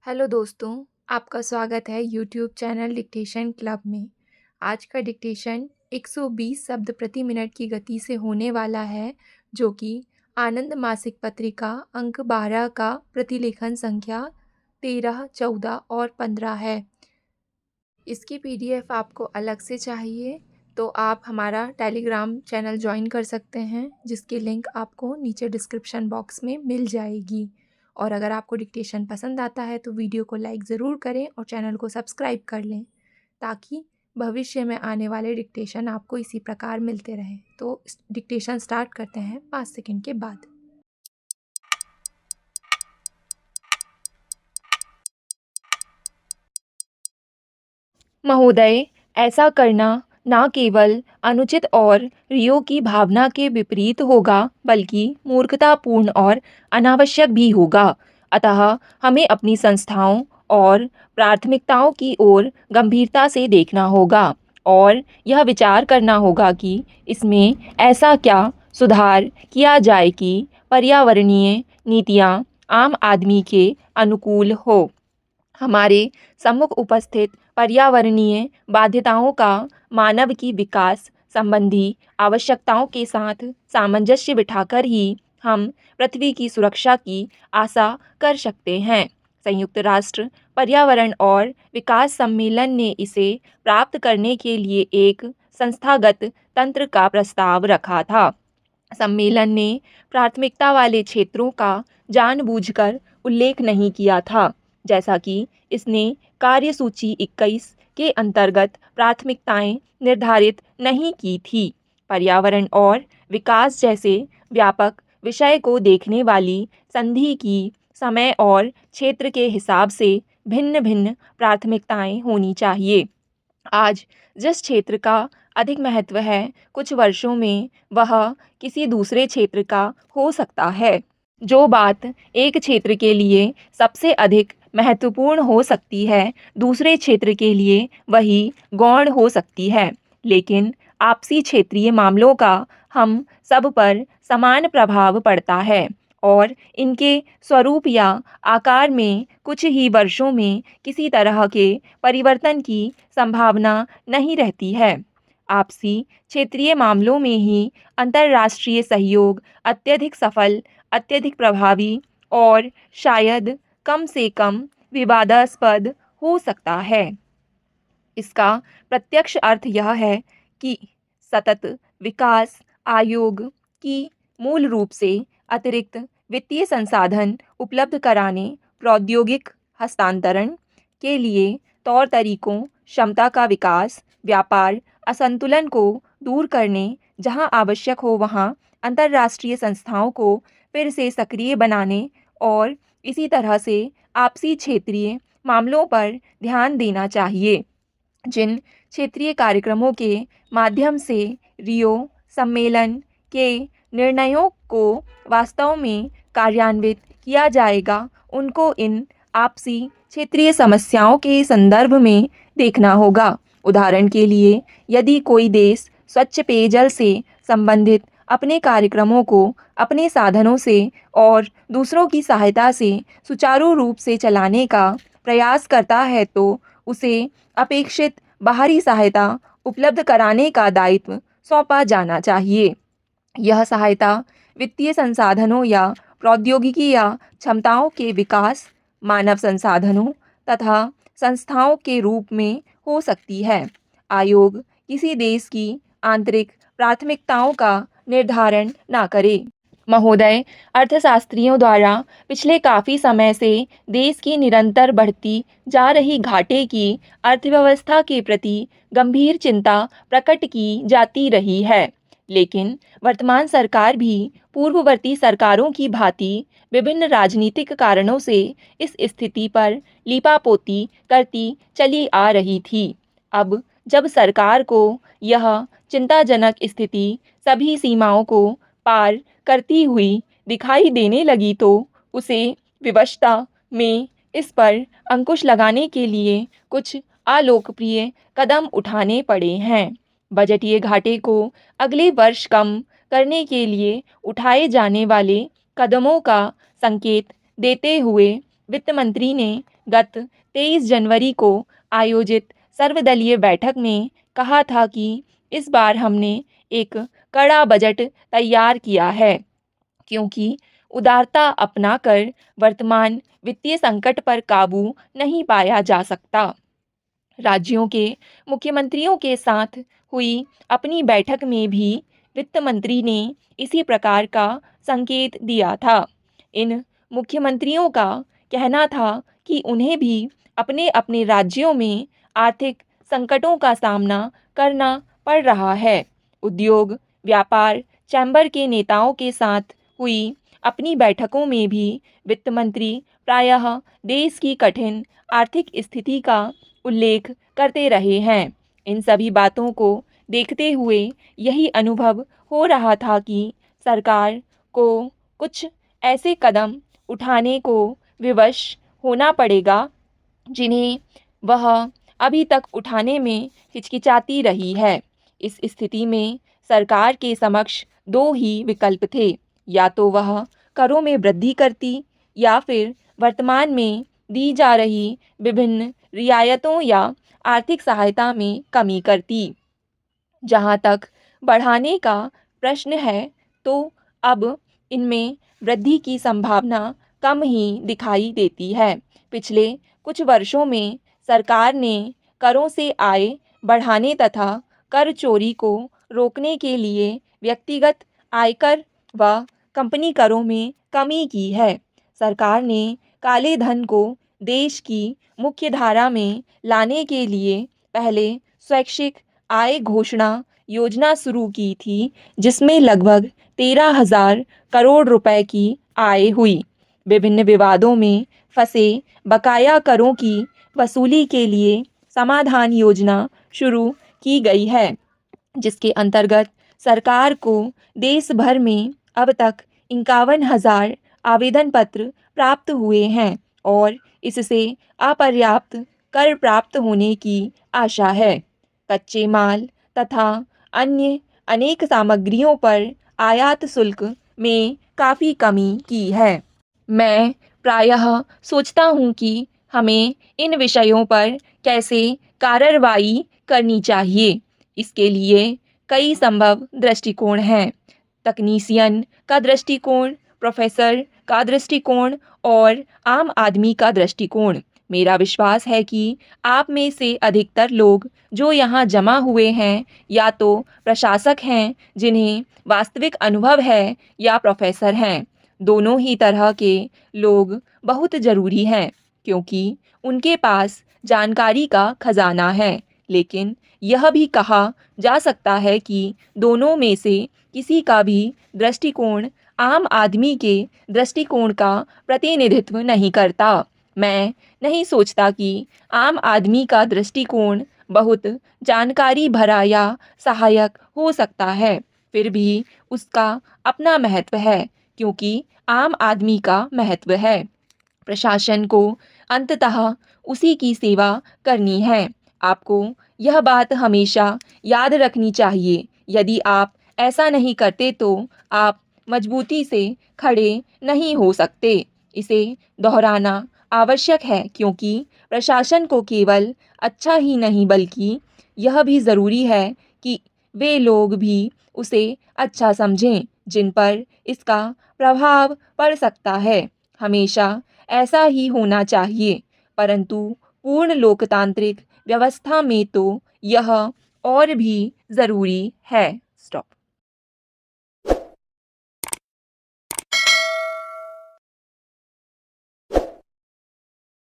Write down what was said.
Hello दोस्तों, आपका स्वागत है यूट्यूब चैनल डिक्टेशन क्लब में। आज का डिक्टेशन 120 शब्द प्रति मिनट की गति से होने वाला है, जो कि आनंद मासिक पत्रिका अंक 12 का प्रतिलेखन संख्या 13, 14 और 15 है। इसकी पीडीएफ आपको अलग से चाहिए तो आप हमारा टेलीग्राम चैनल ज्वाइन कर सकते हैं, जिसकी लिंक आपको नीचे डिस्क्रिप्शन बॉक्स में मिल जाएगी। और अगर आपको डिक्टेशन पसंद आता है तो वीडियो को लाइक ज़रूर करें और चैनल को सब्सक्राइब कर लें, ताकि भविष्य में आने वाले डिक्टेशन आपको इसी प्रकार मिलते रहें। तो डिक्टेशन स्टार्ट करते हैं 5 सेकंड के बाद। महोदय, ऐसा करना न केवल अनुचित और रियो की भावना के विपरीत होगा, बल्कि मूर्खतापूर्ण और अनावश्यक भी होगा। अतः हमें अपनी संस्थाओं और प्राथमिकताओं की ओर गंभीरता से देखना होगा और यह विचार करना होगा कि इसमें ऐसा क्या सुधार किया जाए कि पर्यावरणीय नीतियाँ आम आदमी के अनुकूल हो। हमारे सम्मुख उपस्थित पर्यावरणीय बाध्यताओं का मानव की विकास संबंधी आवश्यकताओं के साथ सामंजस्य बिठाकर ही हम पृथ्वी की सुरक्षा की आशा कर सकते हैं। संयुक्त राष्ट्र पर्यावरण और विकास सम्मेलन ने इसे प्राप्त करने के लिए एक संस्थागत तंत्र का प्रस्ताव रखा था। सम्मेलन ने प्राथमिकता वाले क्षेत्रों का जानबूझकर उल्लेख नहीं किया था, जैसा कि इसने कार्यसूची 21 के अंतर्गत प्राथमिकताएं निर्धारित नहीं की थी। पर्यावरण और विकास जैसे व्यापक विषय को देखने वाली संधि की समय और क्षेत्र के हिसाब से भिन्न भिन्न प्राथमिकताएं होनी चाहिए। आज जिस क्षेत्र का अधिक महत्व है, कुछ वर्षों में वह किसी दूसरे क्षेत्र का हो सकता है। जो बात एक क्षेत्र के लिए सबसे अधिक महत्वपूर्ण हो सकती है, दूसरे क्षेत्र के लिए वही गौण हो सकती है। लेकिन आपसी क्षेत्रीय मामलों का हम सब पर समान प्रभाव पड़ता है और इनके स्वरूप या आकार में कुछ ही वर्षों में किसी तरह के परिवर्तन की संभावना नहीं रहती है। आपसी क्षेत्रीय मामलों में ही अंतर्राष्ट्रीय सहयोग अत्यधिक सफल, अत्यधिक प्रभावी और शायद कम से कम विवादास्पद हो सकता है। इसका प्रत्यक्ष अर्थ यह है कि सतत विकास आयोग की मूल रूप से अतिरिक्त वित्तीय संसाधन उपलब्ध कराने, प्रौद्योगिक हस्तांतरण के लिए तौर तरीकों, क्षमता का विकास, व्यापार असंतुलन को दूर करने, जहां आवश्यक हो वहां अंतर्राष्ट्रीय संस्थाओं को फिर से सक्रिय बनाने और इसी तरह से आपसी क्षेत्रीय मामलों पर ध्यान देना चाहिए। जिन क्षेत्रीय कार्यक्रमों के माध्यम से रियो सम्मेलन के निर्णयों को वास्तव में कार्यान्वित किया जाएगा, उनको इन आपसी क्षेत्रीय समस्याओं के संदर्भ में देखना होगा। उदाहरण के लिए, यदि कोई देश स्वच्छ पेयजल से संबंधित अपने कार्यक्रमों को अपने साधनों से और दूसरों की सहायता से सुचारू रूप से चलाने का प्रयास करता है, तो उसे अपेक्षित बाहरी सहायता उपलब्ध कराने का दायित्व सौंपा जाना चाहिए। यह सहायता वित्तीय संसाधनों या प्रौद्योगिकी या क्षमताओं के विकास, मानव संसाधनों तथा संस्थाओं के रूप में हो सकती है। आयोग किसी देश की आंतरिक प्राथमिकताओं का निर्धारण न करे। महोदय, अर्थशास्त्रियों द्वारा पिछले काफ़ी समय से देश की निरंतर बढ़ती जा रही घाटे की अर्थव्यवस्था के प्रति गंभीर चिंता प्रकट की जाती रही है। लेकिन वर्तमान सरकार भी पूर्ववर्ती सरकारों की भांति विभिन्न राजनीतिक कारणों से इस स्थिति पर लीपापोती करती चली आ रही थी। अब जब सरकार को यह चिंताजनक स्थिति सभी सीमाओं को पार करती हुई दिखाई देने लगी, तो उसे विवशता में इस पर अंकुश लगाने के लिए कुछ अलोकप्रिय कदम उठाने पड़े हैं। बजटीय घाटे को अगले वर्ष कम करने के लिए उठाए जाने वाले कदमों का संकेत देते हुए वित्त मंत्री ने गत 23 जनवरी को आयोजित सर्वदलीय बैठक में कहा था कि इस बार हमने एक कड़ा बजट तैयार किया है, क्योंकि उदारता अपनाकर वर्तमान वित्तीय संकट पर काबू नहीं पाया जा सकता। राज्यों के मुख्यमंत्रियों के साथ हुई अपनी बैठक में भी वित्त मंत्री ने इसी प्रकार का संकेत दिया था। इन मुख्यमंत्रियों का कहना था कि उन्हें भी अपने अपने राज्यों में आर्थिक संकटों का सामना करना पड़ रहा है। उद्योग व्यापार चैम्बर के नेताओं के साथ हुई अपनी बैठकों में भी वित्त मंत्री प्रायः देश की कठिन आर्थिक स्थिति का उल्लेख करते रहे हैं। इन सभी बातों को देखते हुए यही अनुभव हो रहा था कि सरकार को कुछ ऐसे कदम उठाने को विवश होना पड़ेगा जिन्हें वह अभी तक उठाने में हिचकिचाती रही है। इस स्थिति में सरकार के समक्ष दो ही विकल्प थे, या तो वह करों में वृद्धि करती या फिर वर्तमान में दी जा रही विभिन्न रियायतों या आर्थिक सहायता में कमी करती। जहाँ तक बढ़ाने का प्रश्न है, तो अब इनमें वृद्धि की संभावना कम ही दिखाई देती है। पिछले कुछ वर्षों में सरकार ने करों से आय बढ़ाने तथा कर चोरी को रोकने के लिए व्यक्तिगत आयकर व कंपनी करों में कमी की है। सरकार ने काले धन को देश की मुख्य धारा में लाने के लिए पहले स्वैच्छिक आय घोषणा योजना शुरू की थी, जिसमें लगभग 13,000 करोड़ रुपए की आय हुई। विभिन्न विवादों में फंसे बकाया करों की वसूली के लिए समाधान योजना शुरू की गई है, जिसके अंतर्गत सरकार को देश भर में अब तक 51,000 आवेदन पत्र प्राप्त हुए हैं और इससे अपर्याप्त कर प्राप्त होने की आशा है। कच्चे माल तथा अन्य अनेक सामग्रियों पर आयात शुल्क में काफ़ी कमी की है। मैं प्रायः सोचता हूँ कि हमें इन विषयों पर कैसे कार्रवाई करनी चाहिए। इसके लिए कई संभव दृष्टिकोण हैं। तकनीशियन का दृष्टिकोण, प्रोफेसर का दृष्टिकोण और आम आदमी का दृष्टिकोण। मेरा विश्वास है कि आप में से अधिकतर लोग जो यहाँ जमा हुए हैं या तो प्रशासक हैं जिन्हें वास्तविक अनुभव है, या प्रोफेसर हैं। दोनों ही तरह के लोग बहुत ज़रूरी हैं, क्योंकि उनके पास जानकारी का खजाना है। लेकिन यह भी कहा जा सकता है कि दोनों में से किसी का भी दृष्टिकोण आम आदमी के दृष्टिकोण का प्रतिनिधित्व नहीं करता। मैं नहीं सोचता कि आम आदमी का दृष्टिकोण बहुत जानकारी भरा या सहायक हो सकता है। फिर भी उसका अपना महत्व है, क्योंकि आम आदमी का महत्व है। प्रशासन को अंततः उसी की सेवा करनी है। आपको यह बात हमेशा याद रखनी चाहिए। यदि आप ऐसा नहीं करते तो आप मजबूती से खड़े नहीं हो सकते। इसे दोहराना आवश्यक है, क्योंकि प्रशासन को केवल अच्छा ही नहीं बल्कि यह भी ज़रूरी है कि वे लोग भी उसे अच्छा समझें जिन पर इसका प्रभाव पड़ सकता है। हमेशा ऐसा ही होना चाहिए, परंतु पूर्ण लोकतांत्रिक व्यवस्था में तो यह और भी ज़रूरी है। स्टॉप।